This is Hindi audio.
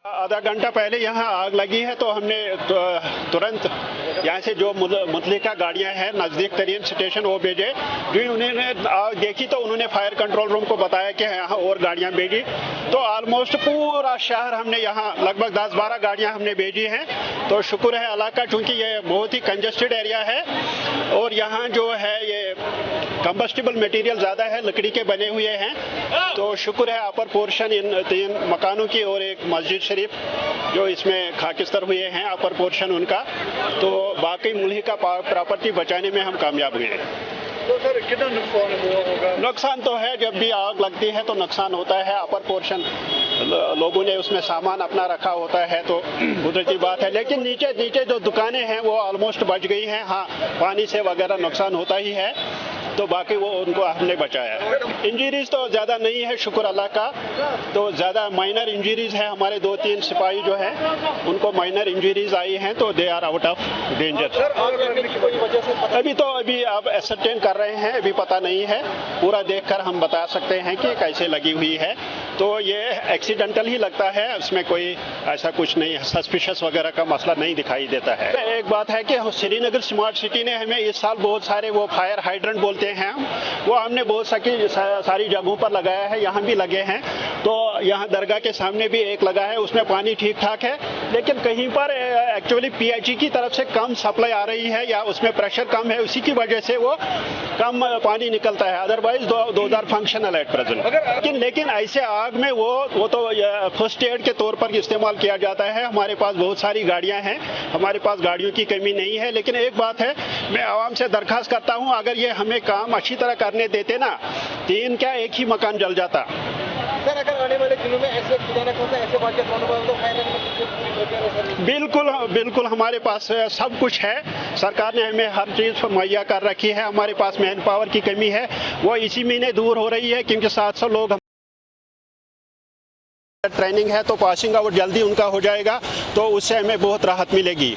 आधा घंटा पहले यहाँ आग लगी है तो हमने तुरंत यहाँ से जो मुतलिका गाड़ियाँ हैं नज़दीक तरीन स्टेशन वो भेजे। जो उन्होंने आग देखी तो उन्होंने फायर कंट्रोल रूम को बताया कि यहाँ और गाड़ियाँ भेजी। तो ऑलमोस्ट पूरा शहर हमने यहाँ लगभग 10-12 गाड़ियाँ हमने भेजी हैं। तो शुक्र है अल्लाह का, चूँकि ये बहुत ही कंजस्टेड एरिया है और यहाँ जो है ये कंबस्टिबल मटेरियल ज़्यादा है, लकड़ी के बने हुए हैं। तो शुक्र है अपर पोर्शन इन 3 मकानों की और एक मस्जिद शरीफ जो इसमें खाकिस्तर हुए हैं अपर पोर्शन उनका, तो बाकी मुल्क का प्रॉपर्टी बचाने में हम कामयाब हुए हैं। तो सर कितना नुकसान हुआ होगा? नुकसान तो है, जब भी आग लगती है तो नुकसान होता है। अपर पोर्शन लोगों ने उसमें सामान अपना रखा होता है तो कुदरती बात है, लेकिन नीचे जो दुकानें हैं वो ऑलमोस्ट बच गई हैं। हाँ, पानी से वगैरह नुकसान होता ही है, तो बाकी वो उनको हमने बचाया। इंजरीज तो ज़्यादा नहीं है शुक्र अल्लाह का, तो ज़्यादा माइनर इंजरीज है। हमारे 2-3 सिपाही जो हैं उनको माइनर इंजरीज आई हैं, तो they are out of danger. अभी आप एसरटेन कर रहे हैं, अभी पता नहीं है, पूरा देखकर हम बता सकते हैं कि कैसे लगी हुई है। तो ये एक्सीडेंटल ही लगता है, उसमें कोई ऐसा कुछ नहीं, सस्पिशियस वगैरह का मसला नहीं दिखाई देता है। एक बात है कि श्रीनगर स्मार्ट सिटी ने हमें इस साल बहुत सारे वो फायर हाइड्रेंट बोलते हैं, वो हमने बहुत सारी जगहों पर लगाया है, यहाँ भी लगे हैं। तो यहाँ दरगाह के सामने भी एक लगा है, उसमें पानी ठीक ठाक है, लेकिन कहीं पर एक्चुअली पीएचई की तरफ से कम सप्लाई आ रही है या उसमें प्रेशर कम है, उसी की वजह से वो कम पानी निकलता है। Otherwise those are functional at present. लेकिन ऐसे आग में वो तो फर्स्ट एड के तौर पर इस्तेमाल किया जाता है। हमारे पास बहुत सारी गाड़ियां हैं, हमारे पास गाड़ियों की कमी नहीं है। लेकिन एक बात है, मैं आवाम से दरखास्त करता हूं, अगर ये हमें काम अच्छी तरह करने देते ना, 3 क्या 1 ही मकान जल जाता। सर अगर आने वाले दिनों में ऐसे खुदा न खास्ता ऐसे वाक़यात होने वाले तो बिल्कुल हमारे पास सब कुछ है। सरकार ने हमें हर चीज़ मुहैया कर रखी है। हमारे पास मैन पावर की कमी है, वो इसी महीने दूर हो रही है, क्योंकि 700 लोग ट्रेनिंग है, तो पासिंग आउट जल्दी उनका हो जाएगा, तो उससे हमें बहुत राहत मिलेगी।